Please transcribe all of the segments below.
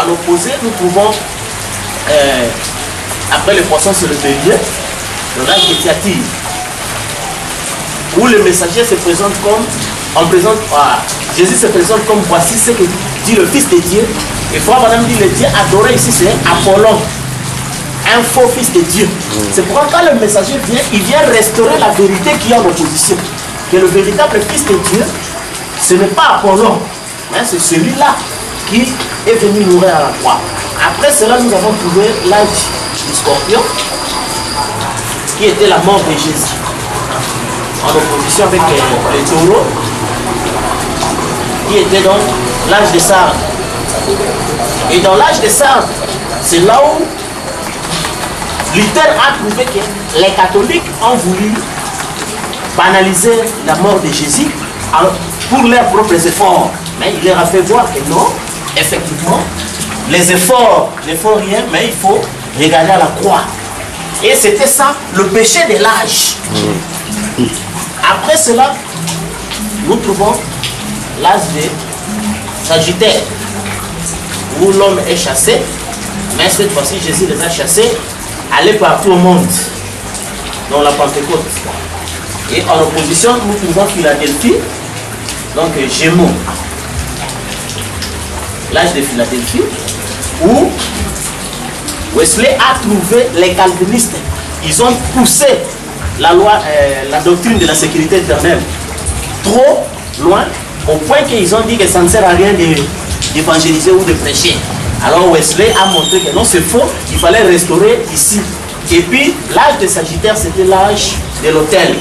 l'opposé, nous trouvons, après le poisson sur le bélier, dans l'âge de Thyatire, où le messager se présente comme, Jésus se présente comme voici ce que dit le Fils de Dieu. Et Frère Branham dit le Dieu adoré ici c'est Apollon, un faux fils de Dieu. C'est pourquoi quand le messager vient, il vient restaurer la vérité qui est en opposition. Que le véritable Fils de Dieu, ce n'est pas Apollon, hein, c'est celui-là qui est venu mourir à la croix. Après cela, nous avons trouvé l'âge du scorpion, qui était la mort de Jésus, en opposition avec les taureaux, qui était donc l'âge de sardes. Et dans l'âge de sardes, c'est là où Luther a trouvé que les catholiques ont voulu banaliser la mort de Jésus pour leurs propres efforts. Mais il leur a fait voir que non, effectivement, les efforts ne font rien, mais il faut regarder à la croix. Et c'était ça, le péché de l'âge. Après cela, nous trouvons l'âge de Sagittaire, où l'homme est chassé, mais cette fois-ci, Jésus les a chassés, aller partout au monde, dans la Pentecôte. Et en opposition, nous trouvons Philadelphie, donc Gémeaux, l'âge de Philadelphie, où Wesley a trouvé les calvinistes. Ils ont poussé la loi, la doctrine de la sécurité éternelle trop loin, au point qu'ils ont dit que ça ne sert à rien d'évangéliser ou de prêcher. Alors Wesley a montré que non, c'est faux, il fallait restaurer ici. Et puis l'âge de Sagittaire, c'était l'âge de l'autel,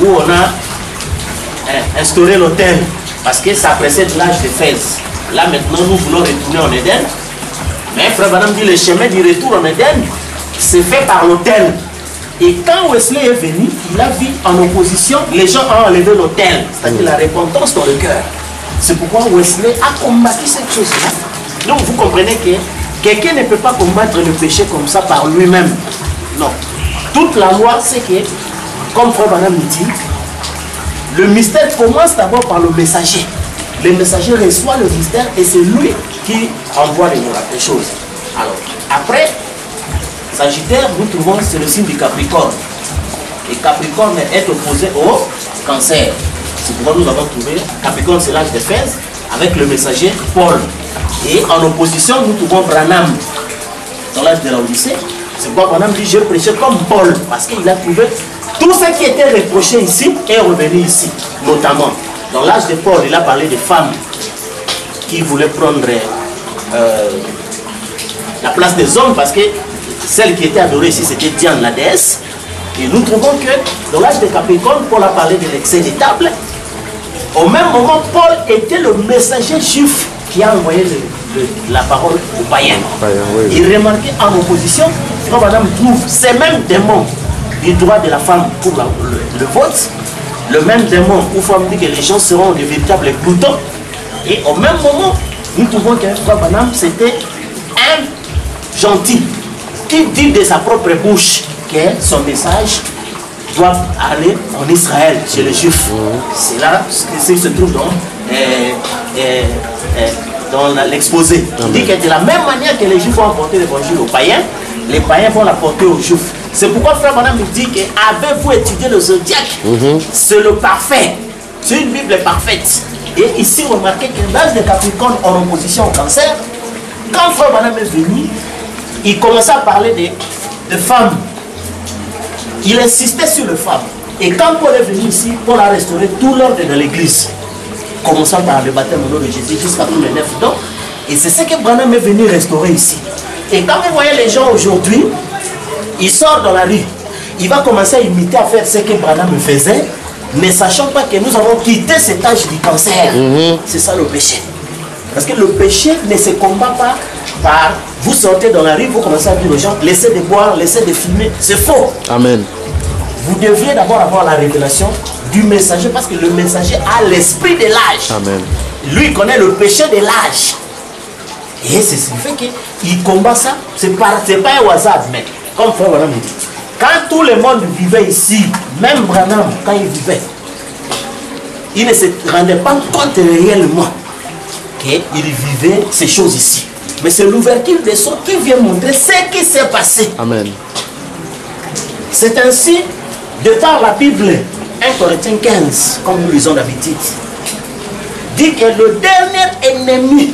où on a instauré l'autel, parce que ça précède l'âge de Éphèse. Là maintenant, nous voulons retourner en Éden. Mais Frère Branham dit le chemin du retour en Éden, c'est fait par l'autel. Et quand Wesley est venu, il a vu en opposition, les gens ont enlevé l'autel, c'est-à-dire la repentance dans le cœur. C'est pourquoi Wesley a combattu cette chose-là. Donc vous comprenez que quelqu'un ne peut pas combattre le péché comme ça par lui-même. Non. Toute la loi, c'est que, comme Frère Branham dit, le mystère commence d'abord par le messager. Le messager reçoit le mystère et c'est lui qui envoie les choses. Alors, après, Sagittaire, nous trouvons, c'est le signe du Capricorne. Et Capricorne est opposé au Cancer. C'est pourquoi nous avons trouvé Capricorne, c'est l'âge d'Éphèse, avec le messager Paul. Et en opposition, nous trouvons Branham, dans l'âge de la Odyssée. C'est pourquoi Branham dit, je prêchais comme Paul, parce qu'il a trouvé tout ce qui était reproché ici est revenu ici, notamment. Dans l'âge de Paul, il a parlé des femmes qui voulaient prendre la place des hommes, parce que celle qui était adorée ici, c'était Diane, la déesse. Et nous trouvons que dans l'âge de Capricorne, Paul a parlé de l'excès des tables. Au même moment, Paul était le messager juif qui a envoyé la parole aux païens. Oui. Et remarquez, en opposition, Frère Branham trouve ces mêmes démons du droit de la femme pour le vote, le même démon où Frère dit que les gens seront de véritables gloutons. Et au même moment, nous trouvons que Frère Branham, c'était un gentil qui dit de sa propre bouche que son message doit aller en Israël, chez les Juifs. C'est là que se trouve dans l'exposé. Il dit que de la même manière que les Juifs vont apporter l'évangile aux païens, les païens vont l'apporter aux Juifs. C'est pourquoi Frère Branham dit que avez-vous étudié le zodiaque? C'est le parfait. C'est une Bible parfaite. Et ici, remarquez que l'âge de Capricorne en opposition au Cancer, quand Frère Branham est venu, il commençait à parler de femmes. Il insistait sur les femmes. Et quand Paul est venu ici, Paul a restauré tout l'ordre de l'église. Commençant par le baptême au nom de Jésus jusqu'à tous les 9 dons. Et c'est ce que Branham est venu restaurer ici. Et quand vous voyez les gens aujourd'hui, ils sortent dans la rue. Il va commencer à imiter, à faire ce que Branham faisait, ne sachant pas que nous avons quitté cet âge du cancer. C'est ça le péché. Parce que le péché ne se combat pas par vous sortez dans la rue, vous commencez à dire aux gens, laissez de boire, laissez de fumer. C'est faux. Amen. Vous deviez d'abord avoir la révélation du messager, parce que le messager a l'esprit de l'âge. Amen. Lui, il connaît le péché de l'âge. Et c'est ce qui fait qu'il combat ça. C'est pas un hasard, mais comme Frère Branham dit. Quand tout le monde vivait ici, même Branham, quand il vivait, il ne se rendait pas compte réellement qu'il vivait ces choses ici. Mais c'est l'ouverture des sceaux qui vient montrer ce qui s'est passé. Amen. C'est ainsi, de par la Bible, 1 Corinthiens 15, comme nous lisons d'habitude, dit que le dernier ennemi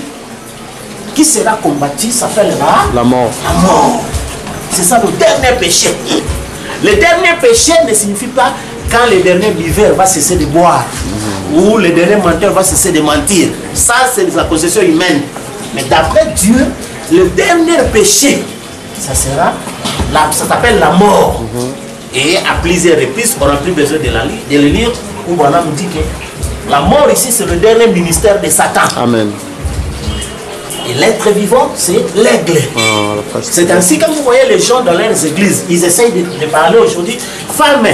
qui sera combattu s'appellera la mort. La mort. C'est ça le dernier péché. Le dernier péché ne signifie pas quand le dernier buveur va cesser de boire ou le dernier menteur va cesser de mentir. Ça, c'est la possession humaine. Mais d'après Dieu, le dernier péché, ça sera, ça s'appelle la mort. Et à plusieurs reprises, on n'a plus besoin de le lire, où voilà nous dit que la mort ici, c'est le dernier ministère de Satan. Amen. Et l'être vivant, c'est l'aigle. C'est ainsi que vous voyez les gens dans leurs églises, ils essayent de parler aujourd'hui. Femmes,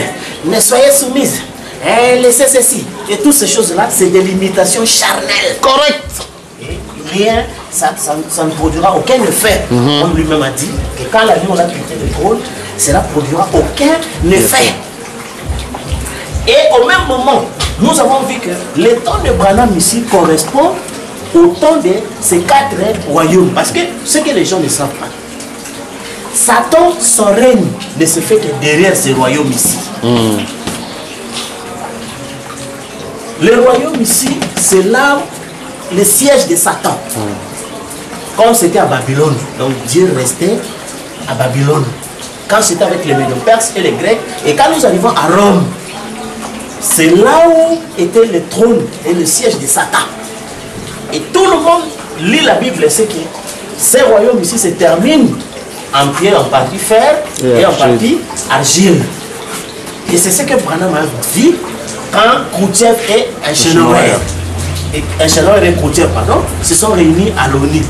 ne soyez soumises, laissez ceci. Et toutes ces choses-là, c'est des limitations charnelles. Correct. Et rien, ça ne produira aucun effet. Comme lui-même a dit, que quand la nuit on a quitté le trône, cela ne produira aucun effet. Et au même moment, nous avons vu que le temps de Branham ici correspond au temps de ces 4 royaumes. Parce que ce que les gens ne savent pas, Satan, son règne ne se fait que derrière ces royaumes ici. Le royaume ici, c'est là le siège de Satan. Comme c'était à Babylone. Donc Dieu restait à Babylone. Quand c'était avec les Médo-Perses et les Grecs. Et quand nous arrivons à Rome, c'est là où était le trône et le siège de Satan. Et tout le monde lit la Bible et sait que ces royaumes ici se terminent en pierre, en partie fer et en partie argile. Et c'est ce que Branham a dit quand Khrouchtchev et Eisenhower, et Khrouchtchev, se sont réunis à l'ONU.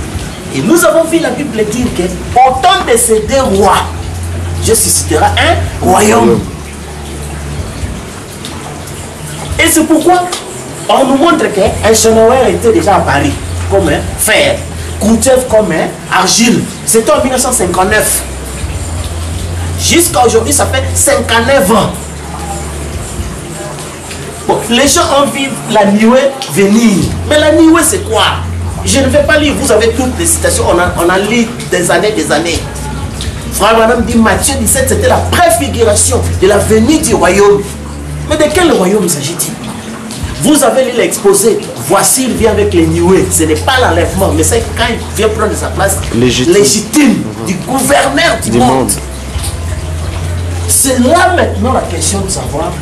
Et nous avons vu la Bible dire que au temps de ces 2 rois, Dieu suscitera un royaume. Et c'est pourquoi on nous montre qu'Eisenhower était déjà à Paris comme fer, Khrouchtchev comme argile. C'était en 1959. Jusqu'à aujourd'hui, ça fait 59 ans. Bon, les gens ont vu la nuée venir. Mais la nuée, c'est quoi? Je ne vais pas lire, vous avez toutes les citations, on a lu des années. Frère Madame dit Matthieu 17, c'était la préfiguration de la venue du royaume. Mais de quel royaume s'agit-il? Vous avez lu l'exposé, voici il vient avec les nuées. Ce n'est pas l'enlèvement, mais c'est quand il vient prendre sa place légitime du gouverneur du monde. C'est là maintenant la question de savoir,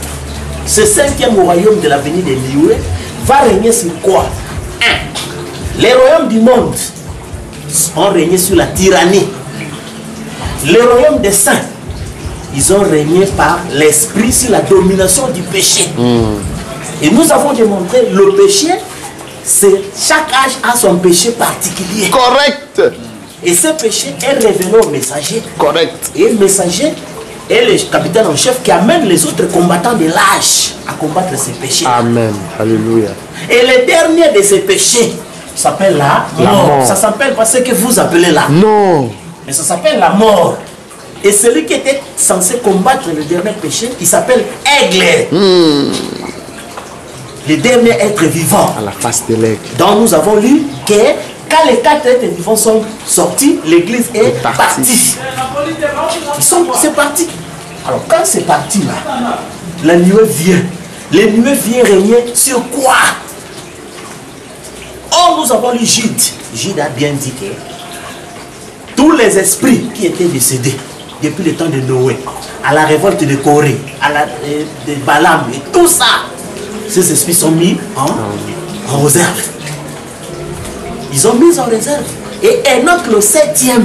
ce 5e royaume de la venue des nuées va régner sur quoi? 1. Les royaumes du monde ont régné sur la tyrannie. Les royaumes des saints, ils ont régné par l'esprit sur la domination du péché. Et nous avons démontré le péché, c'est chaque âge a son péché particulier. Correct. Et ce péché est révélé au messager. Correct. Et le messager est le capitaine en chef qui amène les autres combattants de l'âge à combattre ces péchés. Amen. Alléluia. Et le dernier de ces péchés s'appelle la mort. Ça s'appelle pas ce que vous appelez là. Non. Mais ça s'appelle la mort. Et celui qui était censé combattre le dernier péché, il s'appelle Aigle. Le dernier être vivant. À la face de l'aigle. Donc nous avons lu que quand les 4 êtres vivants sont sortis, l'église est partie. C'est parti. Alors quand c'est parti là, la nuée vient. La nuée vient régner sur quoi? Or nous avons lu Jude. Jude a bien dit que tous les esprits qui étaient décédés depuis le temps de Noé, à la révolte de Corée, de Balaam et tout ça, ces esprits sont mis en réserve. Ils ont mis en réserve. Et Enoch, le 7e,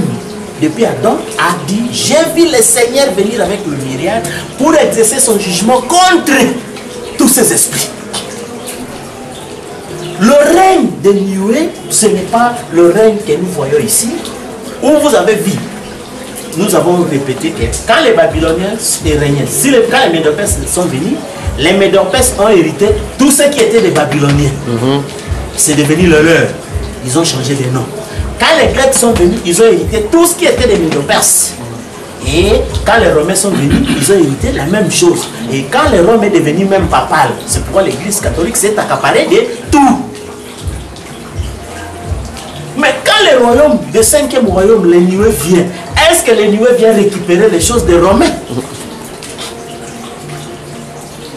depuis Adam, a dit, j'ai vu le Seigneur venir avec le myriade pour exercer son jugement contre tous ces esprits. Le règne de nuée, ce n'est pas le règne que nous voyons ici, où vous avez vu. Nous avons répété que quand les Babyloniens régnaient, quand les Médo-Perses sont venus, les Médo-Perses ont hérité tout ce qui était des Babyloniens. C'est devenu le leur. Ils ont changé de nom. Quand les Grecs sont venus, ils ont hérité tout ce qui était des Médo-Perses. Et quand les Romains sont venus, ils ont hérité la même chose. Et quand les Romains est devenu même papal, c'est pourquoi l'Église catholique s'est accaparée de tout. Mais quand le royaume, le 5e royaume, les nuées vient, est-ce que les nuées viennent récupérer les choses des Romains?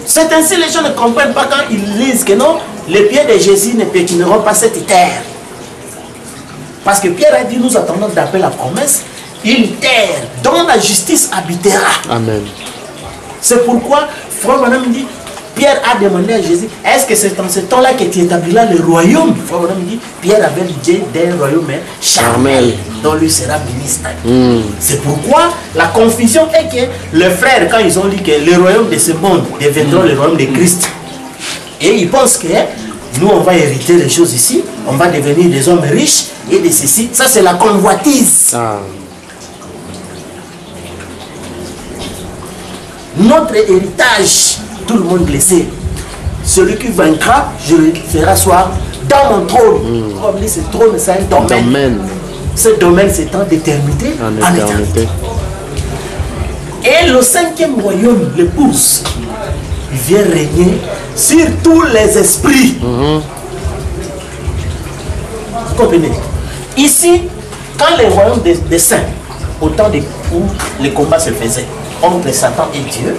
C'est ainsi les gens ne comprennent pas quand ils lisent que non, les pieds de Jésus ne piétineront pas cette terre. Parce que Pierre a dit, nous attendons d'après la promesse, une terre dont la justice habitera. Amen. C'est pourquoi, Frère Madame dit, Pierre a demandé à Jésus, est-ce que c'est dans ce temps-là que tu établiras le royaume? Frère Madame dit, Pierre avait l'idée d'un royaume charnel, dont lui sera ministre. C'est pourquoi la confusion est que les frères, quand ils ont dit que le royaume de ce monde deviendra le royaume de Christ, et ils pensent que nous, on va hériter les choses ici, on va devenir des hommes riches et de ceci. Ça, c'est la convoitise. Notre héritage, tout le monde le sait. Celui qui vaincra, je le ferai asseoir dans mon trône. Comme dit, ce trône, c'est un domaine. Ce domaine, c'est en d'éternité en éternité. Et le 5e royaume, l'épouse, il vient régner sur tous les esprits. Vous comprenez? Ici, quand les royaumes des saints, au temps où les combats se faisaient entre Satan et Dieu,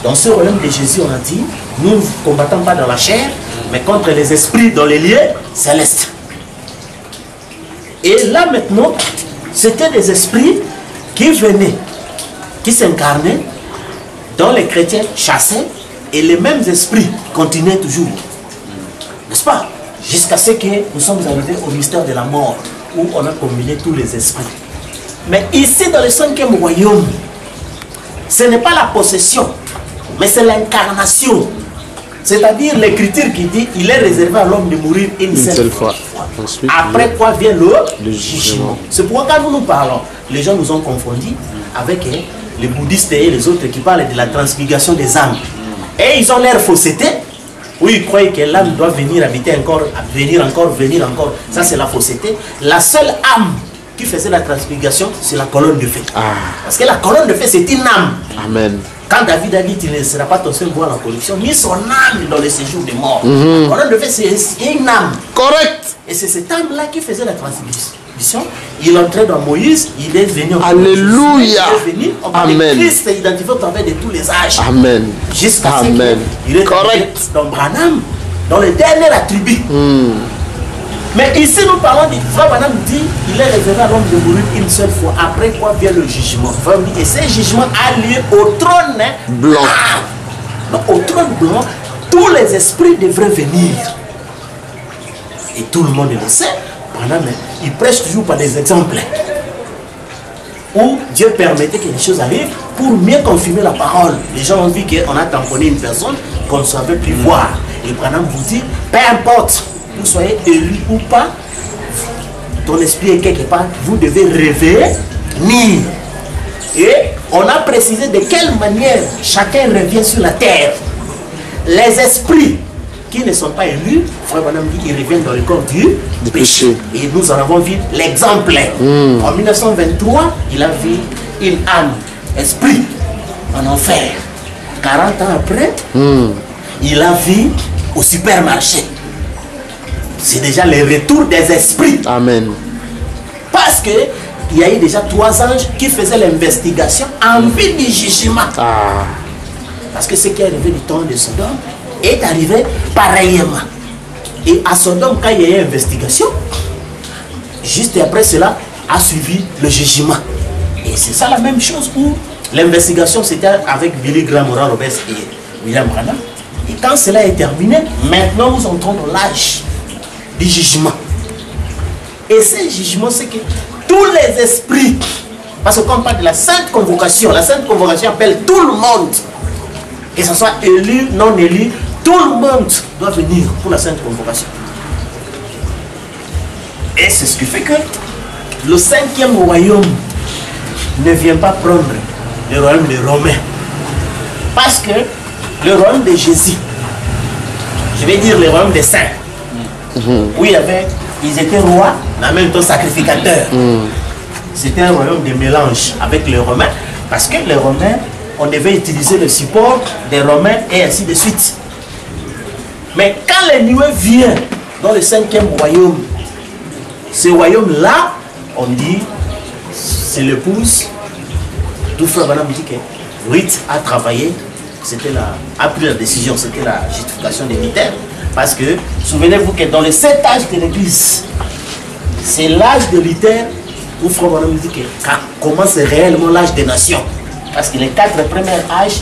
dans ce royaume de Jésus, on a dit, nous ne combattons pas dans la chair, mais contre les esprits dans les lieux célestes. Et là maintenant, c'était des esprits qui venaient, qui s'incarnaient, dont les chrétiens chassaient, et les mêmes esprits continuaient toujours. N'est-ce pas? Jusqu'à ce que nous sommes arrivés au mystère de la mort, où on a combiné tous les esprits. Mais ici, dans le 5e royaume, ce n'est pas la possession, mais c'est l'incarnation. C'est-à-dire l'écriture qui dit il est réservé à l'homme de mourir une seule fois. Ensuite, après quoi vient le jugement. C'est pourquoi quand nous parlons, les gens nous ont confondus avec les bouddhistes et les autres qui parlent de la transfiguration des âmes. Et ils ont l'air fausseté, où ils croient que l'âme doit venir habiter encore, venir encore. Ça c'est la fausseté. La seule âme qui faisait la transfiguration, c'est la colonne de feu. Parce que la colonne de feu, c'est une âme. Amen. Quand David a dit qu'il ne sera pas ton seul bois en corruption, ni son âme dans le séjour des morts. La colonne de feu, c'est une âme. Correct. Et c'est cette âme-là qui faisait la transfiguration. Il entrait dans Moïse, il est venu. Alléluia. Il est venu. Amen. Christ est identifié au travers de tous les âges. Amen. Jusqu'à ce qu'il est correct dans Branham, dans le dernier attribut. Mais ici, nous parlons du frère Branham dit il est réservé à l'homme de mourir une seule fois. Après quoi vient le jugement. Et ce jugement a lieu au trône blanc. Donc, au trône blanc, tous les esprits devraient venir. Et tout le monde le sait. Branham, il prêche toujours par des exemples où Dieu permettait que les choses arrivent pour mieux confirmer la parole. Les gens ont vu qu'on a tamponné une personne qu'on ne savait plus voir. Et Branham vous dit, peu importe, vous soyez élu ou pas, ton esprit est quelque part, vous devez revenir. Et on a précisé de quelle manière chacun revient sur la terre. Les esprits qui ne sont pas élus, frère Branham dit qu'ils reviennent dans le corps du péché. Et nous en avons vu l'exemple. En 1923, il a vu une âme, esprit, en enfer. 40 ans après, il a vu au supermarché. C'est déjà le retour des esprits. Amen. Parce que il y a eu déjà 3 anges qui faisaient l'investigation en vue du jugement. Parce que ce qui est arrivé du temps de Sodome est arrivé pareillement. Et à Sodome, quand il y a eu investigation, juste après cela a suivi le jugement. Et c'est ça la même chose où l'investigation c'était avec Billy Graham, Oral Roberts et William Branham. Et quand cela est terminé, maintenant nous entrons dans l'âge du jugement. Et ce jugement, c'est que tous les esprits, parce qu'on parle de la sainte convocation appelle tout le monde, que ce soit élu, non élu, tout le monde doit venir pour la sainte convocation. Et c'est ce qui fait que le 5e royaume ne vient pas prendre le royaume des Romains. Parce que le royaume de Jésus, je vais dire le royaume des saints, où ils étaient rois, mais en même temps sacrificateurs. C'était un royaume de mélange avec les Romains, parce que les Romains, on devait utiliser le support des Romains et ainsi de suite. Mais quand les nuées viennent dans le 5e royaume, ce royaume-là, on dit, c'est l'épouse. Tout frère Branham dit que Ruth a travaillé, a pris la décision, c'était la justification des militaires. Parce que, souvenez-vous que dans les 7 âges de l'Église, c'est l'âge de Luther où frère Branham dit que commence réellement l'âge des nations. Parce que les 4 premiers âges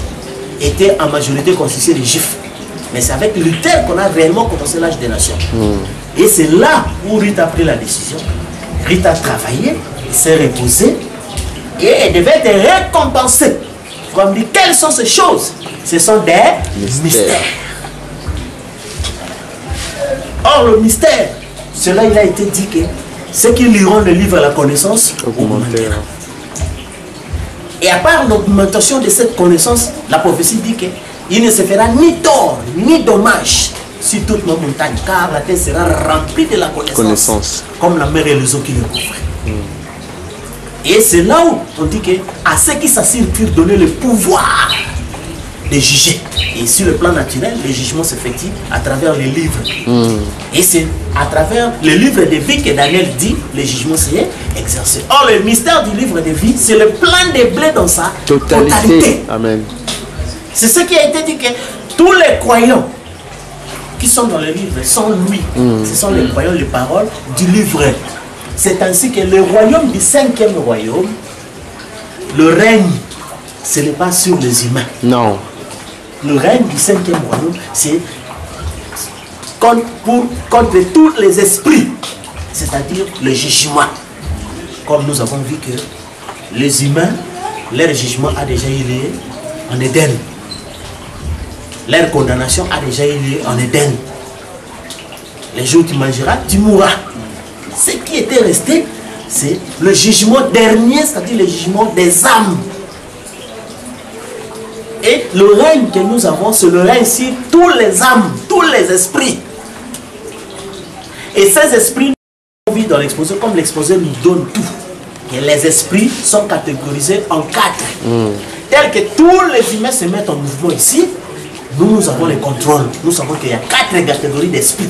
étaient en majorité constitués des Juifs. Mais c'est avec Luther qu'on a réellement commencé l'âge des nations. Et c'est là où Ruth a pris la décision. Ruth a travaillé, s'est reposée et elle devait être récompensée. Frère dit, quelles sont ces choses? Ce sont des mystères. Or, le mystère, cela il a été dit que ceux qui liront le livre à la connaissance augmenteront. Et à part l'augmentation de cette connaissance, la prophétie dit qu'il ne se fera ni tort, ni dommage sur toutes nos montagnes, car la terre sera remplie de la connaissance. Comme la mer et les eaux qui le couvrent. Et c'est là où on dit qu'à ceux qui s'assurent donner le pouvoir de juger. Et sur le plan naturel, le jugement s'effectue à travers les livres. Et c'est à travers le livre de vie que Daniel dit, le jugement s'est exercé. Or, le mystère du livre de vie, c'est le plan de blé dans sa totalité. Amen. C'est ce qui a été dit que tous les croyants qui sont dans le livre sont lui. Ce sont les croyants, les paroles du livre. C'est ainsi que le royaume du 5e royaume, le règne, ce n'est pas sur les humains. Non. Le règne du 5e royaume, c'est contre tous les esprits, c'est-à-dire le jugement. Comme nous avons vu que les humains, leur jugement a déjà eu lieu en Éden. Leur condamnation a déjà eu lieu en Éden. Les jours où tu mangeras, tu mourras. Ce qui était resté, c'est le jugement dernier, c'est-à-dire le jugement des âmes. Et le règne que nous avons, c'est le règne sur tous les âmes, tous les esprits. Et ces esprits, nous vivons dans l'exposé, comme l'exposé nous donne tout. Et les esprits sont catégorisés en 4. Tel que tous les humains se mettent en mouvement ici, nous avons les contrôles. Nous savons qu'il y a 4 catégories d'esprits.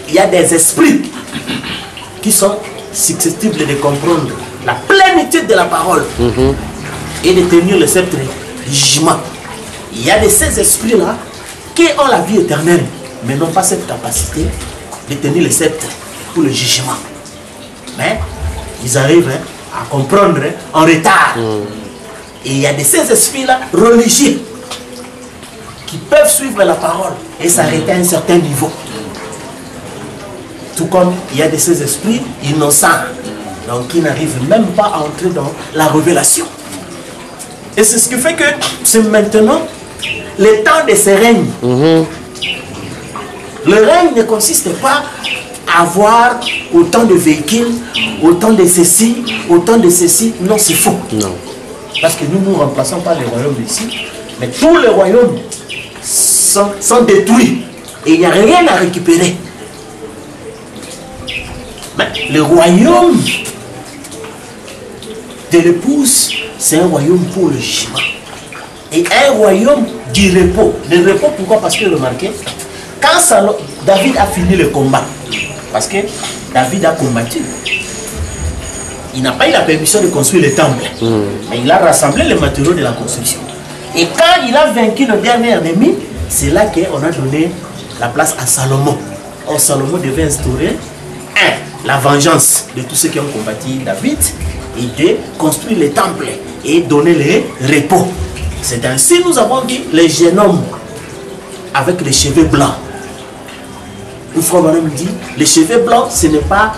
Il y a des esprits qui sont susceptibles de comprendre la plénitude de la parole et de tenir le sceptre du jugement. Il y a de ces esprits-là qui ont la vie éternelle, mais n'ont pas cette capacité de tenir le sceptre pour le jugement. Mais ils arrivent à comprendre en retard. Et il y a de ces esprits-là religieux qui peuvent suivre la parole et s'arrêter à un certain niveau. Tout comme il y a de ces esprits innocents, donc qui n'arrivent même pas à entrer dans la révélation. Et c'est ce qui fait que c'est maintenant le temps de ce règne. Le règne ne consiste pas à avoir autant de véhicules, autant de ceci, autant de ceci. Non, c'est faux. Non. Parce que nous ne remplaçons pas les royaumes d'ici, mais tous les royaumes sont détruits et il n'y a rien à récupérer. Mais le royaume de l'épouse, c'est un royaume pour le jugement. Et un royaume du repos. Le repos, pourquoi? Parce que remarquez, quand David a fini le combat, parce que David a combattu, il n'a pas eu la permission de construire le temple, mais il a rassemblé les matériaux de la construction. Et quand il a vaincu le dernier ennemi, c'est là qu'on a donné la place à Salomon. Or, Salomon devait instaurer la vengeance de tous ceux qui ont combattu David et de construire les temples et donner les repos. C'est ainsi nous avons dit les jeunes hommes avec les cheveux blancs. Une fois madame dit, les cheveux blancs ce n'est pas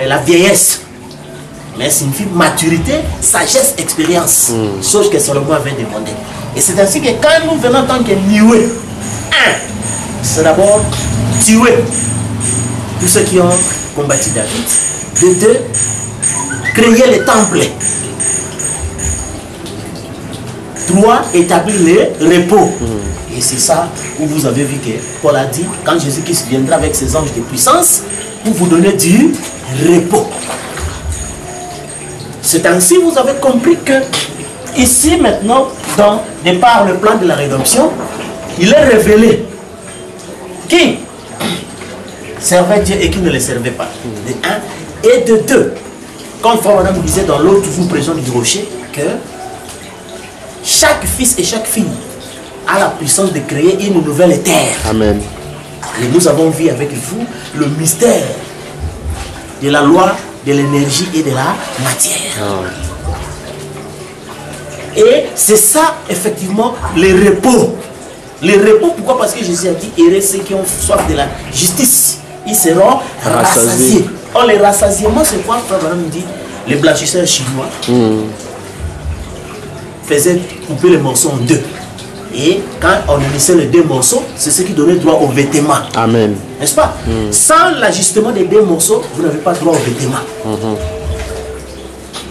la vieillesse, mais c'est une maturité, sagesse, expérience. Chose que Salomon avait demandé. Et c'est ainsi que quand nous venons en tant que nioué, c'est d'abord tuer tous ceux qui ont combattu David, de deux, créer les temples, 3, établir les repos. Et c'est ça où vous avez vu que Paul a dit, quand Jésus-Christ viendra avec ses anges de puissance, pour vous donner du repos. C'est ainsi vous avez compris que ici maintenant, de par le plan de la rédemption, il est révélé qui servaient Dieu et qui ne les servaient pas. De un. Et de deux, comme Frère Madame disait dans l'autre vous présente du rocher, que chaque fils et chaque fille a la puissance de créer une nouvelle terre. Amen. Et nous avons vu avec vous le mystère de la loi de l'énergie et de la matière. Et c'est ça, effectivement, le repos. Le repos, pourquoi? Parce que Jésus a dit, heureux ceux qui ont soif de la justice, ils seront rassasiés. Or, le rassasiement, c'est quoi? Frère Branham dit, les blanchisseurs chinois faisaient couper les morceaux en deux. Et quand on unissait les deux morceaux, c'est ce qui donnait droit au vêtement. Amen. N'est-ce pas? Sans l'ajustement des deux morceaux, vous n'avez pas droit au vêtement.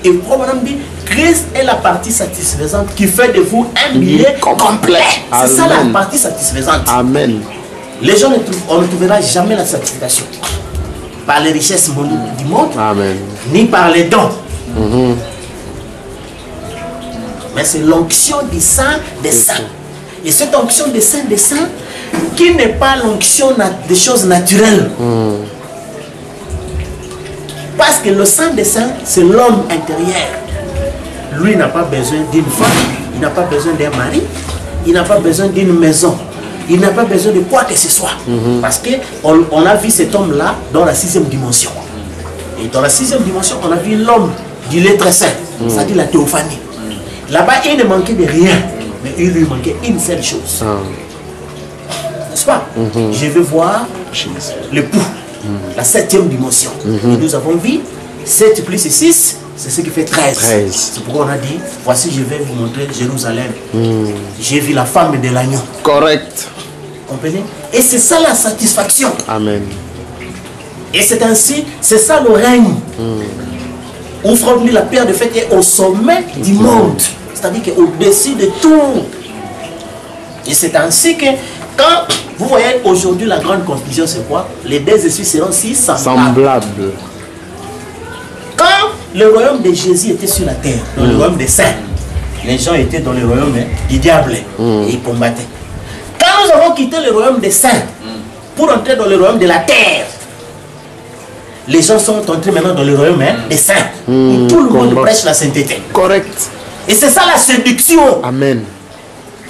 Et Frère Branham dit, Christ est la partie satisfaisante qui fait de vous un billet complet. C'est ça la partie satisfaisante. Amen. Les gens, on ne trouvera jamais la satisfaction par les richesses du monde, Amen. ni par les dons. Mais c'est l'onction du Saint des Saints. Et cette onction des Saints des Saints, qui n'est pas l'onction des choses naturelles. Parce que le Saint des Saints, c'est l'homme intérieur. Lui n'a pas besoin d'une femme, il n'a pas besoin d'un mari, il n'a pas besoin d'une maison, il n'a pas besoin de quoi que ce soit. Parce qu'on a vu cet homme-là dans la 6e dimension. Et dans la 6e dimension, on a vu l'homme du l'être saint, c'est-à-dire la théophanie. Là-bas, il ne manquait de rien, mais il lui manquait une seule chose. N'est-ce pas? Je vais voir l'époux, la 7e dimension. Et nous avons vu 7 plus 6. C'est ce qui fait 13. C'est pourquoi on a dit, voici je vais vous montrer Jérusalem. J'ai vu la femme de l'agneau. Correct. Comprenez? Et c'est ça la satisfaction. Amen. Et c'est ainsi, c'est ça le règne. Où Frère dit la pierre de fête est au sommet du monde. C'est-à-dire qu'au-dessus de tout. Et c'est ainsi que quand vous voyez aujourd'hui la grande conclusion, c'est quoi? Les deux esprits seront si semblables. Quand le royaume de Jésus était sur la terre, dans le royaume des saints, les gens étaient dans le royaume du diable et ils combattaient. Quand nous avons quitté le royaume des saints pour entrer dans le royaume de la terre, les gens sont entrés maintenant dans le royaume des saints, où tout le monde prêche la sainteté. Correct. Et c'est ça la séduction. Amen.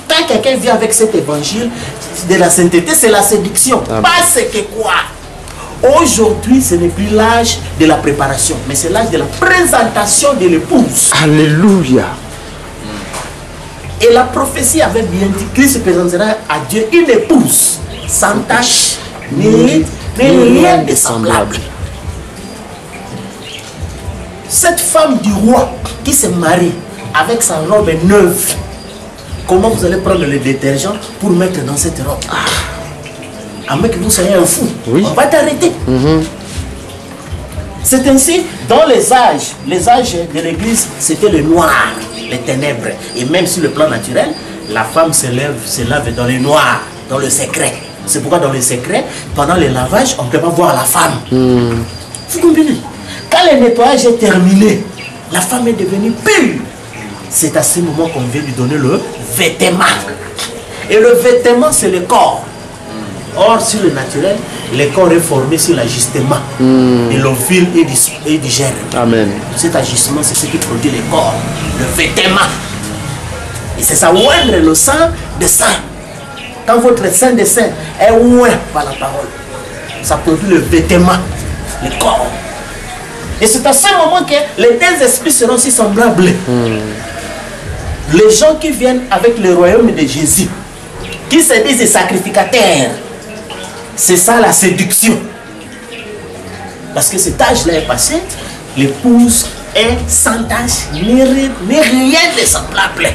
Quand quelqu'un vient avec cet évangile de la sainteté, c'est la séduction. Amen. Parce que quoi? Aujourd'hui, ce n'est plus l'âge de la préparation, mais c'est l'âge de la présentation de l'épouse. Alléluia. Et la prophétie avait bien dit, Christ se présentera à Dieu une épouse sans tache, ni rien de semblable. Cette femme du roi qui se marie avec sa robe neuve, comment vous allez prendre le détergent pour mettre dans cette robe? À moins que vous soyez un fou, on va t'arrêter. C'est ainsi, dans les âges de l'église, c'était le noir, les ténèbres. Et même sur le plan naturel, la femme se lave dans le noir, dans le secret. C'est pourquoi dans le secret, pendant le lavage, on ne peut pas voir la femme. Vous comprenez? Quand le nettoyage est terminé, la femme est devenue pure. C'est à ce moment qu'on vient lui donner le vêtement. Et le vêtement, c'est le corps. Or, sur le naturel, le corps est formé sur l'ajustement de l'ovule et du germe. Amen. Cet ajustement, c'est ce qui produit le corps, le vêtement. Et c'est ça, oindre le sang de sang. Quand votre sang de sang est oint par la parole, ça produit le vêtement, le corps. Et c'est à ce moment que les deux esprits seront si semblables. Les gens qui viennent avec le royaume de Jésus, qui se disent sacrificateurs, c'est ça la séduction. Parce que cet âge-là est passé, l'épouse est sans tâche, ni rien de semblable.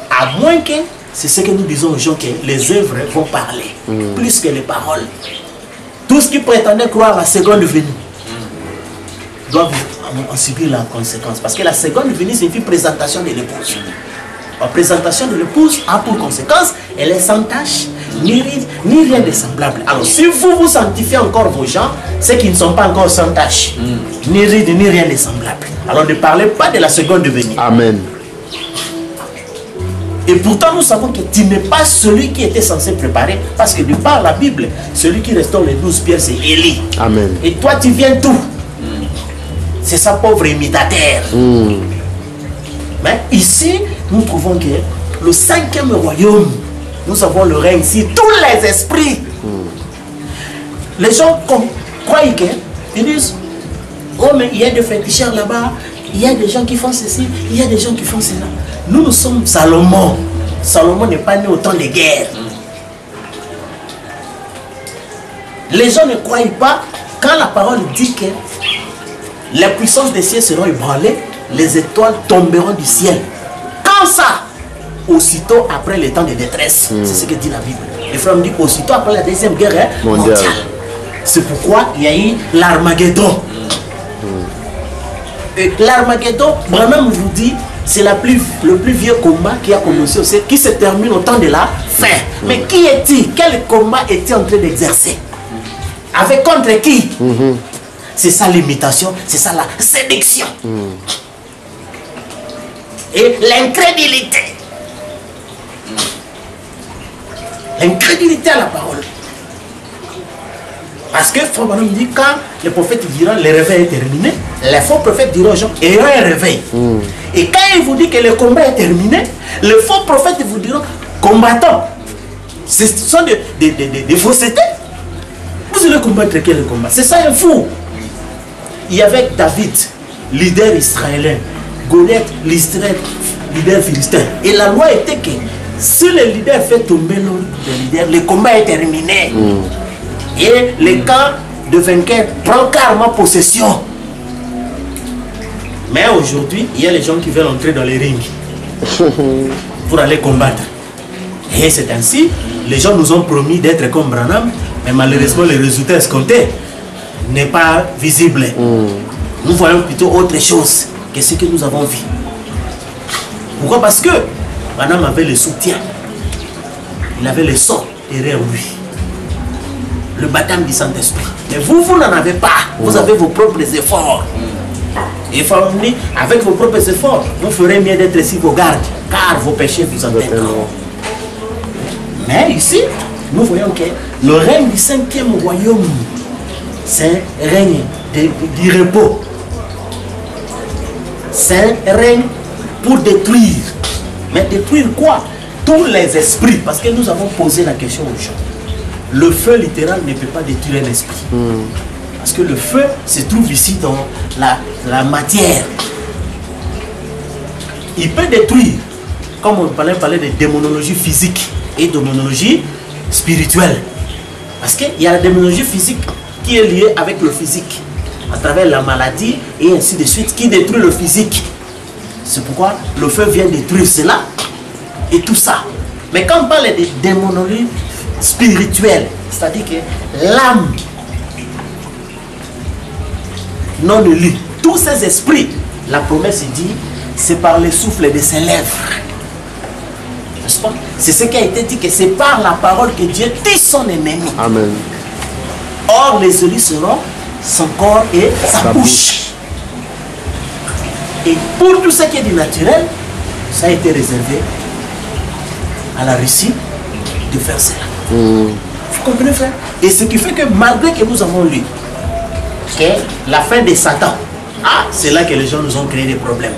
À moins que, c'est ce que nous disons aux gens, que les œuvres vont parler, plus que les paroles. Tout ce qui prétendait croire à la seconde venue doivent en subir la conséquence. Parce que la seconde venue signifie présentation de l'épouse. La présentation de l'épouse a pour conséquence, elle est sans tâche, ni rien de semblable. Alors si vous sanctifiez encore vos gens, ceux qui ne sont pas encore sans tâche, ni rien de semblable. Alors ne parlez pas de la seconde venue. Amen. Et pourtant, nous savons que tu n'es pas celui qui était censé préparer. Parce que de par la Bible, celui qui restaure les 12 pierres, c'est Élie. Amen. Et toi, tu viens d'où? C'est sa pauvre imitateur. Mais ici, nous trouvons que le 5e royaume, nous avons le règne ici, tous les esprits. Les gens croient qu'ils disent, oh mais il y a des féticheurs là-bas, il y a des gens qui font ceci, il y a des gens qui font cela. Nous sommes Salomon. Salomon n'est pas né au temps des guerres. Les gens ne croient pas quand la parole dit que les puissances des cieux seront ébranlées, les étoiles tomberont du ciel. Quand ça? Aussitôt après le temps de détresse. C'est ce que dit la Bible. Les frères me disent aussitôt après la deuxième guerre mondiale. C'est pourquoi il y a eu l'Armageddon. Et l'Armageddon, Branham vous dit, c'est le plus vieux combat qui a commencé aussi, qui se termine au temps de la fin. Mais qui est-il? Quel combat est-il en train d'exercer? Avec contre qui? C'est ça l'imitation, c'est ça la séduction. Et l'incrédulité. L'incrédulité à la parole. Parce que Frère Branham dit, quand les prophètes diront le réveil est terminé, les faux prophètes diront aux gens, ayons un réveil. Et quand il vous dit que le combat est terminé, les faux prophètes vous diront, combattants. Ce sont des faussetés. Vous allez combattre quel combat? C'est ça un fou. Il y avait David, leader israélien, Goliath, leader philistin. Et la loi était que si le leader fait tomber le leader, le combat est terminé. Et le camp de vainqueur prend carrément possession. Mais aujourd'hui, il y a les gens qui veulent entrer dans les rings pour aller combattre. Et c'est ainsi, les gens nous ont promis d'être comme Branham, mais malheureusement, le résultat escompté n'est pas visible. Nous voyons plutôt autre chose que ce que nous avons vu. Pourquoi? Parce que Branham avait le soutien. Il avait le sang derrière lui. Le baptême du Saint-Esprit. Mais vous n'en avez pas. Vous avez vos propres efforts. Et avec vos propres efforts, vous ferez mieux d'être ici vos gardes, car vos péchés vous entraîneront. Mais ici, nous voyons que le règne du 5e royaume, c'est un règne du repos. C'est un règne pour détruire. Mais détruire quoi? Tous les esprits. Parce que nous avons posé la question aux gens. Le feu littéral ne peut pas détruire un esprit. Parce que le feu se trouve ici dans la matière. Il peut détruire, comme on parlait de démonologie physique et démonologie spirituelle. Parce qu'il y a la démonologie physique qui est liée avec le physique, à travers la maladie et ainsi de suite, qui détruit le physique. C'est pourquoi le feu vient détruire cela et tout ça. Mais quand on parle de démonologie spirituelle, c'est-à-dire que l'âme non élue, tous ces esprits, la promesse dit, c'est par le souffle de ses lèvres. N'est-ce pas? C'est ce qui a été dit, que c'est par la parole que Dieu tue son ennemi. Amen. Or, les élus seront son corps et sa bouche. Et pour tout ce qui est du naturel, ça a été réservé à la Russie de faire cela. Vous comprenez, frère? Et ce qui fait que malgré que nous avons lu que la fin de Satan, c'est là que les gens nous ont créé des problèmes.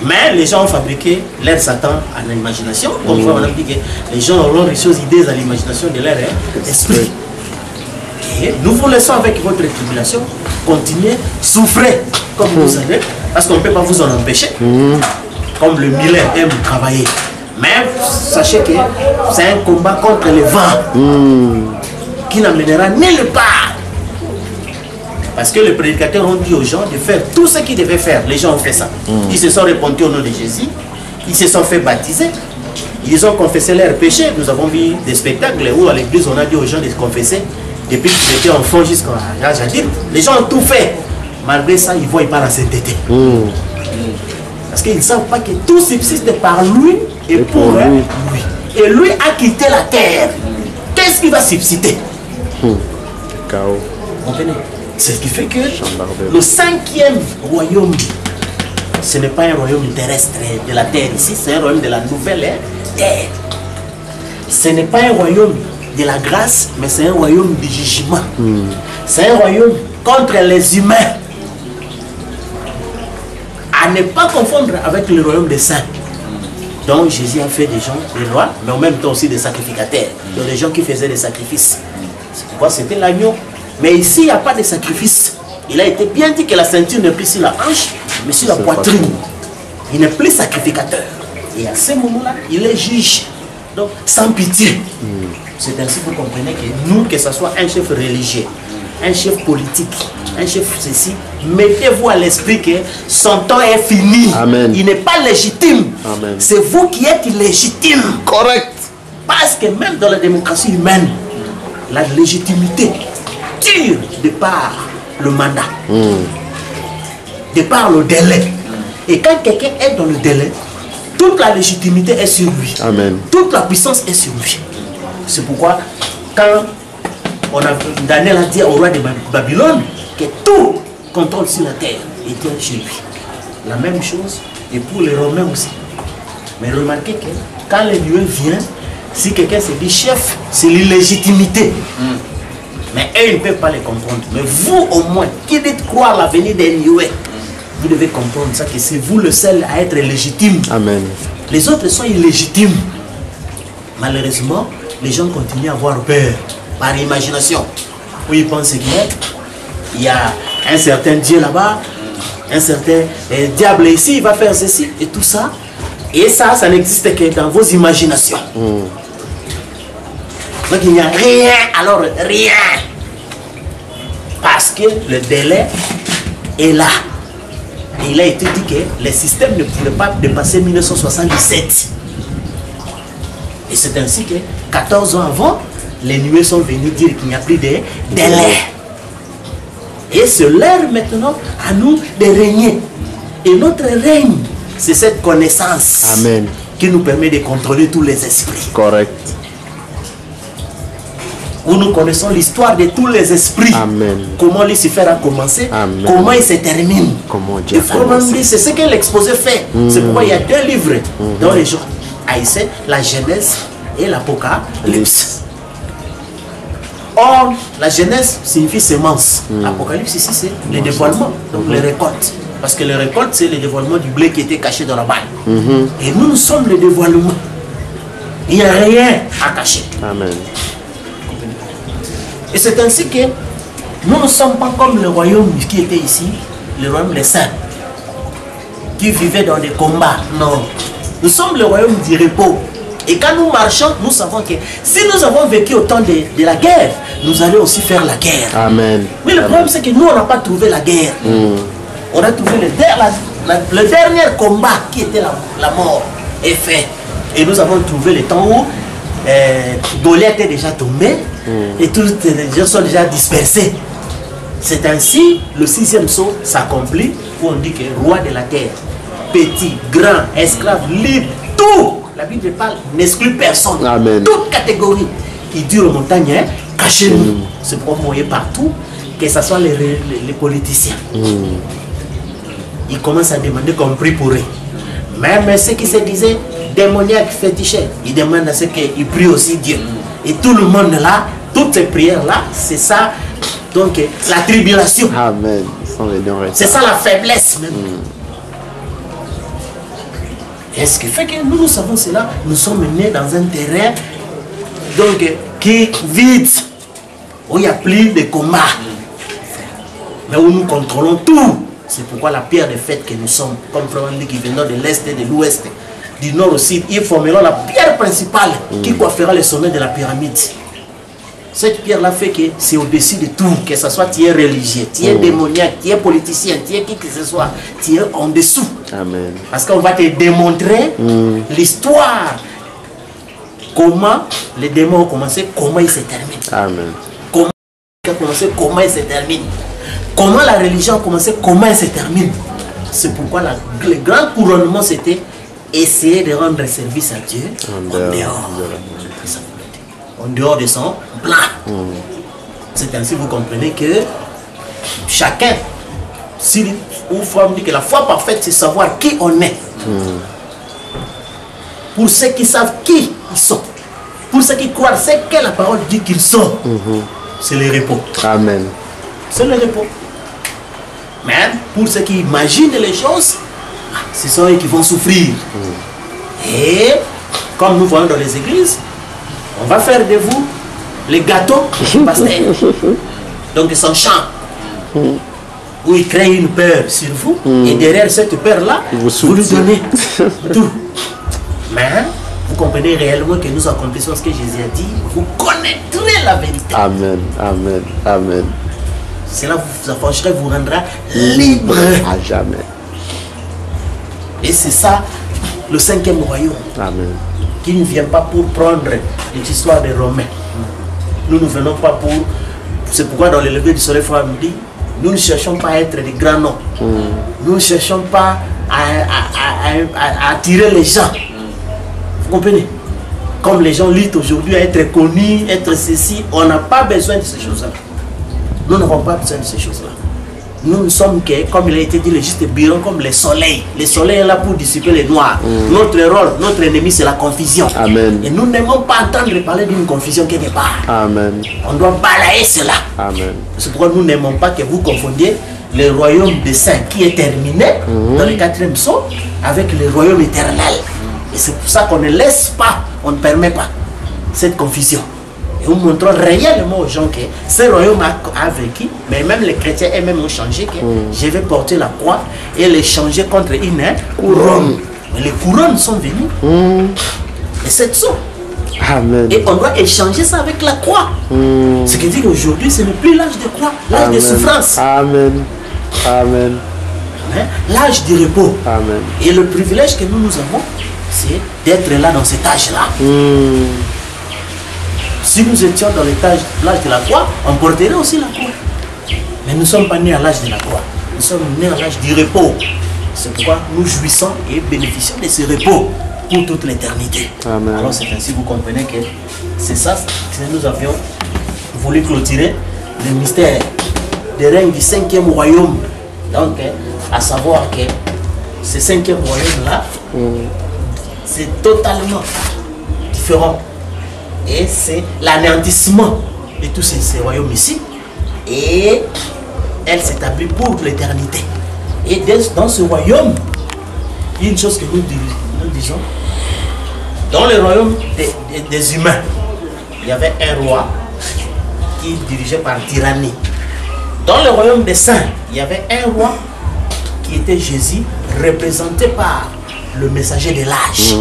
Mais les gens ont fabriqué leur Satan en imagination. Comme on a dit que les gens auront reçu des idées à l'imagination de leur esprit. Et nous vous laissons avec votre tribulation continuer, souffrez comme vous savez, parce qu'on ne peut pas vous en empêcher. Comme le Miller aime travailler. Mais sachez que c'est un combat contre le vent qui n'amènera nulle part. Parce que les prédicateurs ont dit aux gens de faire tout ce qu'ils devaient faire. Les gens ont fait ça. Ils se sont répandus au nom de Jésus. Ils se sont fait baptiser. Ils ont confessé leurs péchés. Nous avons vu des spectacles où à l'église on a dit aux gens de se confesser. Depuis qu'ils étaient enfants jusqu'à l'âge adulte. Les gens ont tout fait. Malgré ça, ils voient pas la sainteté. Parce qu'ils ne savent pas que tout subsiste par lui et pour lui. Et lui a quitté la terre. Qu'est-ce qui va subsister? Chaos. Comprenez? C'est ce qui fait que le 5e royaume ce n'est pas un royaume terrestre de la terre ici, c'est un royaume de la nouvelle terre. Ce n'est pas un royaume de la grâce, mais c'est un royaume du jugement. C'est un royaume contre les humains. À ne pas confondre avec le royaume des saints. Donc Jésus a fait des gens, des rois, mais en même temps aussi des sacrificateurs. Donc des gens qui faisaient des sacrifices. C'est pourquoi c'était l'agneau. Mais ici, il n'y a pas de sacrifice. Il a été bien dit que la ceinture n'est plus sur la hanche, mais sur la poitrine. Il n'est plus sacrificateur. Et à ce moment-là, il est juge. Donc, sans pitié. C'est ainsi que vous comprenez que nous, que ce soit un chef religieux, un chef politique, un chef ceci, mettez-vous à l'esprit que son temps est fini. Amen. Il n'est pas légitime. C'est vous qui êtes illégitime. Correct. Parce que même dans la démocratie humaine, la légitimité tire de par le mandat, de par le délai. Et quand quelqu'un est dans le délai, toute la légitimité est sur lui. Amen. Toute la puissance est sur lui. C'est pourquoi quand Daniel a dit au roi de Babylone que tout contrôle sur la terre était chez lui. La même chose et pour les Romains aussi. Mais remarquez que quand les nuées viennent, si quelqu'un se dit chef, c'est l'illégitimité. Mais eux, ils ne peuvent pas les comprendre. Mais vous, au moins, qui dites croire l'avenir des nuées, vous devez comprendre ça, que c'est vous le seul à être légitime. Amen. Les autres sont illégitimes. Malheureusement, les gens continuent à avoir peur par imagination. Où ils pensent qu'il y a un certain Dieu là-bas, un certain diable ici, il va faire ceci et tout ça. Et ça n'existe que dans vos imaginations. Donc il n'y a rien, alors rien. Parce que le délai est là. Et il a été dit que les systèmes ne pouvaient pas dépasser 1977. Et c'est ainsi que 14 ans avant, les nuées sont venues dire qu'il n'y a plus de délai. Et c'est l'heure maintenant à nous de régner. Et notre règne, c'est cette connaissance. Amen. Qui nous permet de contrôler tous les esprits. Correct. Où nous connaissons l'histoire de tous les esprits. Amen. Comment Lucifer a commencé, Amen. comment il se termine. Comment Dieu a commencé. C'est ce que l'exposé fait. C'est pourquoi il y a 2 livres dans les gens haïtiens, la Genèse et l'Apocalypse. Or, la Genèse signifie semence. L'Apocalypse ici, c'est le dévoilement, donc les récoltes. Parce que les récoltes, c'est le dévoilement du blé qui était caché dans la balle. Et nous sommes le dévoilement. Il n'y a rien à cacher. Amen. Et c'est ainsi que nous ne sommes pas comme le royaume qui était ici, le royaume des saints, qui vivait dans des combats. Non. Nous sommes le royaume du repos. Et quand nous marchons, nous savons que si nous avons vécu au temps de la guerre, nous allons aussi faire la guerre. Amen. Mais le problème, c'est que nous, on n'a pas trouvé la guerre. On a trouvé le dernier combat qui était la mort est fait. Et nous avons trouvé le temps où Goliath est déjà tombé et tous les gens sont déjà dispersés. C'est ainsi le 6e saut s'accomplit où on dit que roi de la terre, petit, grand, esclave, libre, tout. La Bible parle, n'exclut personne. Amen. Toute catégorie. Il dit aux montagnes, cachez-nous. C'est pour vous voyez partout, que ce soit les politiciens. Ils commencent à demander qu'on prie pour eux. Même ceux qui se disaient démoniaques, fétichés, ils demandent à ceux qu'ils prient aussi Dieu. Et tout le monde là, toutes ces prières-là, c'est ça. Donc, la tribulation. Amen. C'est ça la faiblesse même. Et ce qui fait que nous savons cela, nous sommes nés dans un terrain donc, qui est vide, où il n'y a plus de combat, mais où nous contrôlons tout. C'est pourquoi la pierre de fête que nous sommes, comme Frère dit, qui venons de l'Est et de l'Ouest, du Nord aussi, ils formeront la pierre principale qui coiffera le sommet de la pyramide. Cette pierre-là fait que c'est au-dessus de tout, que ce soit tu es religieux, tu es démoniaque, tu es politicien, tu es qui que ce soit, tu es en dessous. Amen. Parce qu'on va te démontrer l'histoire, comment les démons ont commencé, comment ils se terminent. Amen. Comment ils ont commencé, comment ils se terminent. Comment la religion a commencé, comment elle se termine. C'est pourquoi le grand couronnement, c'était essayer de rendre service à Dieu en dehors de son plan. C'est ainsi que vous comprenez que chacun, si où Fromm dit que la foi parfaite, c'est savoir qui on est. Pour ceux qui savent qui ils sont. Pour ceux qui croient, c'est que la parole dit qu'ils sont. C'est le repos. Amen. C'est le repos. Mais pour ceux qui imaginent les choses, ce sont eux qui vont souffrir. Et comme nous voyons dans les églises, on va faire de vous les gâteaux du pasteur. Donc ils s'en chantent. Où il crée une peur sur vous. Et derrière cette peur-là, vous lui donnez tout. Mais vous comprenez réellement que nous accomplissons ce que Jésus a dit. Vous connaîtrez la vérité. Amen. Amen. Amen. Cela vous affranchira, vous rendra libre. À jamais. Et c'est ça le 5e royaume. Amen. Qui ne vient pas pour prendre l'histoire des Romains. Nous ne venons pas pour... C'est pourquoi dans le lever du soleil, Frère me dit, nous ne cherchons pas à être des grands noms. Nous ne cherchons pas à attirer les gens. Vous comprenez? Comme les gens luttent aujourd'hui à être connus, être ceci, on n'a pas besoin de ces choses-là. Nous n'avons pas besoin de ces choses-là. Nous ne sommes que, comme il a été dit, les justes brillants comme les soleils. Les soleils est là pour dissiper les noirs. Notre rôle, notre ennemi, c'est la confusion. Amen. Et nous n'aimons pas entendre parler d'une confusion quelque part. Amen. On doit balayer cela. Amen. C'est pourquoi nous n'aimons pas que vous confondiez le royaume des saints qui est terminé dans le 4e psaume avec le royaume éternel. Et c'est pour ça qu'on ne laisse pas, on ne permet pas cette confusion. Et nous montrons réellement aux gens que ce royaume a vécu, mais même les chrétiens eux-mêmes ont changé, que je vais porter la croix et les changer contre une couronne. Mais les couronnes sont venues. Et c'est ça. Amen. Et on doit échanger ça avec la croix. Ce qui dit qu'aujourd'hui, ce n'est plus l'âge de croix, l'âge de souffrance. Amen. Amen. L'âge du repos. Amen. Et le privilège que nous avons, c'est d'être là dans cet âge-là. Si nous étions dans l'âge de la croix, on porterait aussi la croix. Mais nous ne sommes pas nés à l'âge de la croix. Nous sommes nés à l'âge du repos. C'est pourquoi nous jouissons et bénéficions de ce repos pour toute l'éternité. Alors c'est ainsi que vous comprenez que c'est ça que nous avions voulu clôturer le mystère des règnes du 5e royaume. Donc, à savoir que ce 5e royaume-là, c'est totalement différent. Et c'est l'anéantissement de tous ces royaumes ici. Et elle s'établit pour l'éternité. Et dans ce royaume, il y a une chose que nous disons. Dans le royaume des humains, il y avait un roi qui dirigeait par tyrannie. Dans le royaume des saints, il y avait un roi qui était Jésus, représenté par le messager de l'âge.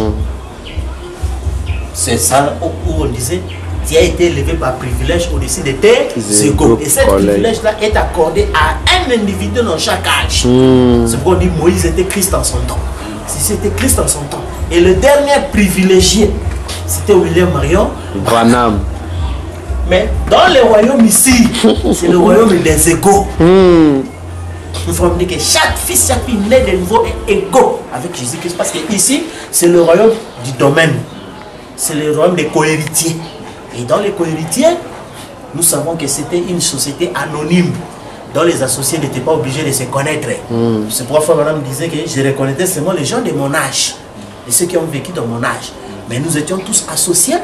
C'est ça où on disait, tu as été élevé par privilège au-dessus de tes égaux. Et ce privilège-là est accordé à un individu dans chaque âge. C'est pourquoi on dit Moïse était Christ en son temps. Si c'était Christ en son temps. Et le dernier privilégié, c'était William Marion Branham. Mais dans le royaume ici, c'est le royaume des égaux. Nous faut dire que chaque fils, chaque fille né de nouveau est égaux avec Jésus-Christ. Parce que ici, c'est le royaume du domaine. C'est le royaume des cohéritiers. Et dans les cohéritiers, nous savons que c'était une société anonyme dont les associés n'étaient pas obligés de se connaître. C'est pourquoi Madame disait que je reconnaissais seulement les gens de mon âge et ceux qui ont vécu dans mon âge. Mais nous étions tous associés,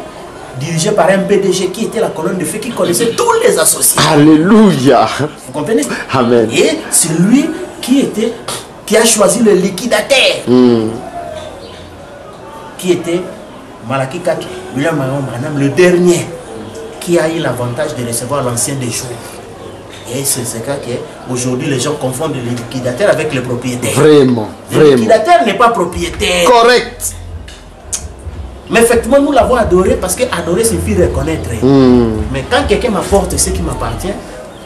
dirigés par un PDG qui était la colonne de feu, qui connaissait tous les associés. Alléluia. Vous comprenez? Amen. Et c'est lui qui a choisi le liquidateur, qui était Malachi 4, William Marion Branham, le dernier qui a eu l'avantage de recevoir l'ancien des jours. Et c'est ce cas qu'aujourd'hui les gens confondent le liquidateur avec le propriétaire. Vraiment, Le liquidateur n'est pas propriétaire. Correct. Mais effectivement, nous l'avons adoré parce que adorer signifie reconnaître. Mais quand quelqu'un m'apporte ce qui m'appartient,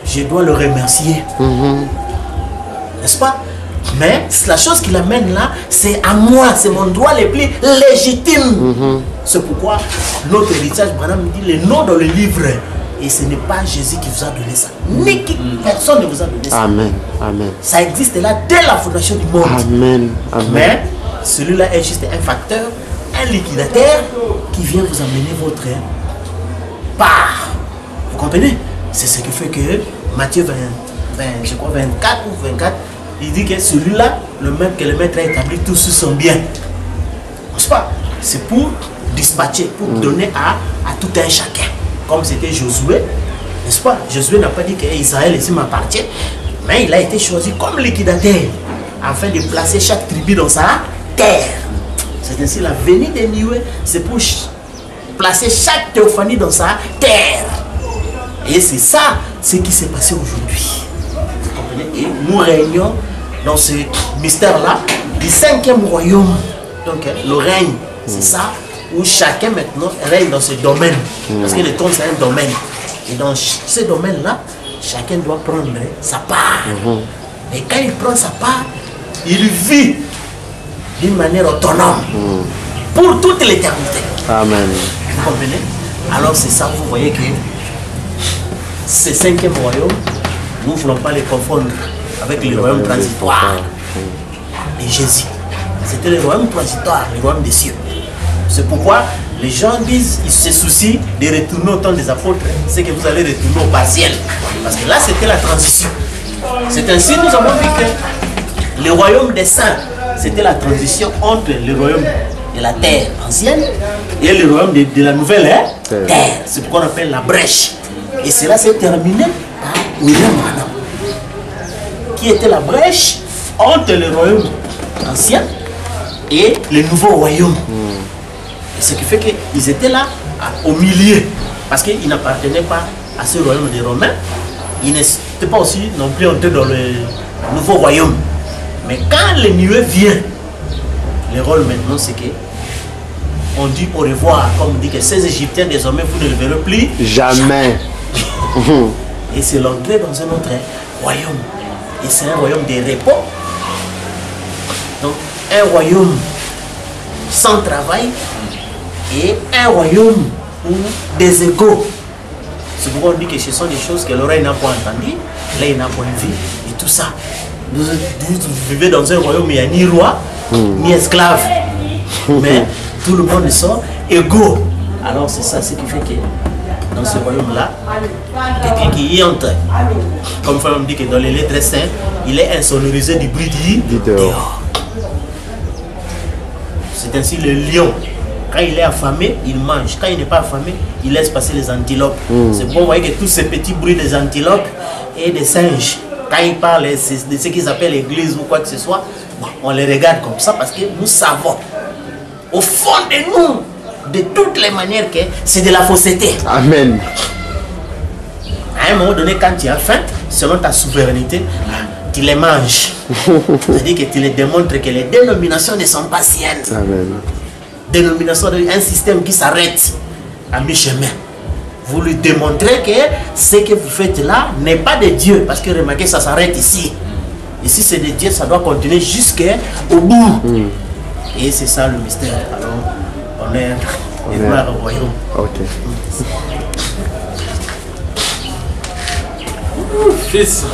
je dois le remercier. N'est-ce pas? Mais la chose qui l'amène là, c'est à moi, c'est mon droit le plus légitime. C'est pourquoi notre héritage, madame me dit le nom dans le livre. Et ce n'est pas Jésus qui vous a donné ça. Ni qui, personne ne vous a donné ça. Amen. Amen. Ça existe là dès la fondation du monde. Amen. Amen. Mais celui-là est juste un facteur, un liquidateur qui vient vous amener votre part. Vous comprenez? C'est ce qui fait que Matthieu 20, je crois 24 ou 24, il dit que celui-là, le maître que le maître a établi tout sur son bien. N'est-ce pas? C'est pour dispatcher, pour donner à tout un chacun. Comme c'était Josué, n'est-ce pas? Josué n'a pas dit que Israël ici m'appartient, mais il a été choisi comme liquidateur afin de placer chaque tribu dans sa terre. C'est ainsi la venue des Nioué, c'est pour placer chaque théophanie dans sa terre. Et c'est ça ce qui s'est passé aujourd'hui. Vous comprenez? Et nous régnons dans ce mystère-là du 5e royaume. Donc le règne, c'est ça, où chacun maintenant règne dans ce domaine. Parce que le trône, c'est un domaine. Et dans ce domaine-là, chacun doit prendre sa part. Et quand il prend sa part, il vit d'une manière autonome pour toute l'éternité. Amen. Vous comprenez? Alors c'est ça, vous voyez que ce 5e royaume, nous ne voulons pas les confondre avec le royaume transitoire de Jésus. C'était le royaume transitoire, le royaume des cieux. C'est pourquoi les gens disent, ils se soucient de retourner au temps des apôtres, c'est que vous allez retourner au partiel. Parce que là, c'était la transition. C'est ainsi que nous avons vu que le royaume des saints, c'était la transition entre le royaume de la terre ancienne et le royaume de la nouvelle terre. C'est pourquoi on appelle la brèche. Et cela s'est terminé par William Branham, qui était la brèche entre le royaume ancien et le nouveau royaume. Et ce qui fait qu'ils étaient là au milieu, parce qu'ils n'appartenaient pas à ce royaume des Romains. Ils n'étaient pas aussi non plus entrés dans le nouveau royaume. Mais quand le nuée vient, le rôle maintenant c'est que on dit au revoir, comme on dit que ces Égyptiens désormais vous ne le verrez plus Jamais. Et c'est l'entrée dans un autre royaume. Et c'est un royaume de repos. Donc un royaume sans travail et un royaume où des égaux. C'est pourquoi on dit que ce sont des choses que l'oreille n'a pas entendues, l'œil n'a pas vu, et tout ça. Vous vivez dans un royaume où il n'y a ni roi, ni esclave. Mais tout le monde sont égaux. Alors c'est ça ce qui fait que dans ce royaume-là, quelqu'un qui y entre, comme on dit que dans les lettres saintes, il est insonorisé du bruit du dehors. C'est ainsi le lion. Quand il est affamé, il mange. Quand il n'est pas affamé, il laisse passer les antilopes. C'est bon, vous voyez que tous ces petits bruits des antilopes et des singes, quand ils parlent de ce qu'ils appellent l'église ou quoi que ce soit, bon, on les regarde comme ça parce que nous savons, au fond de nous, de toutes les manières, que c'est de la fausseté. Amen. À un moment donné, quand tu as faim, selon ta souveraineté, tu les manges. C'est-à-dire que tu les démontres que les dénominations ne sont pas siennes. Amen. Dénomination d'un système qui s'arrête à mi-chemin. Vous lui démontrez que ce que vous faites là n'est pas de Dieu. Parce que remarquez, ça s'arrête ici. Et si c'est de Dieu, ça doit continuer jusqu'au bout. Et c'est ça le mystère. Alors, on est gloire au royaume. Ok. Fils.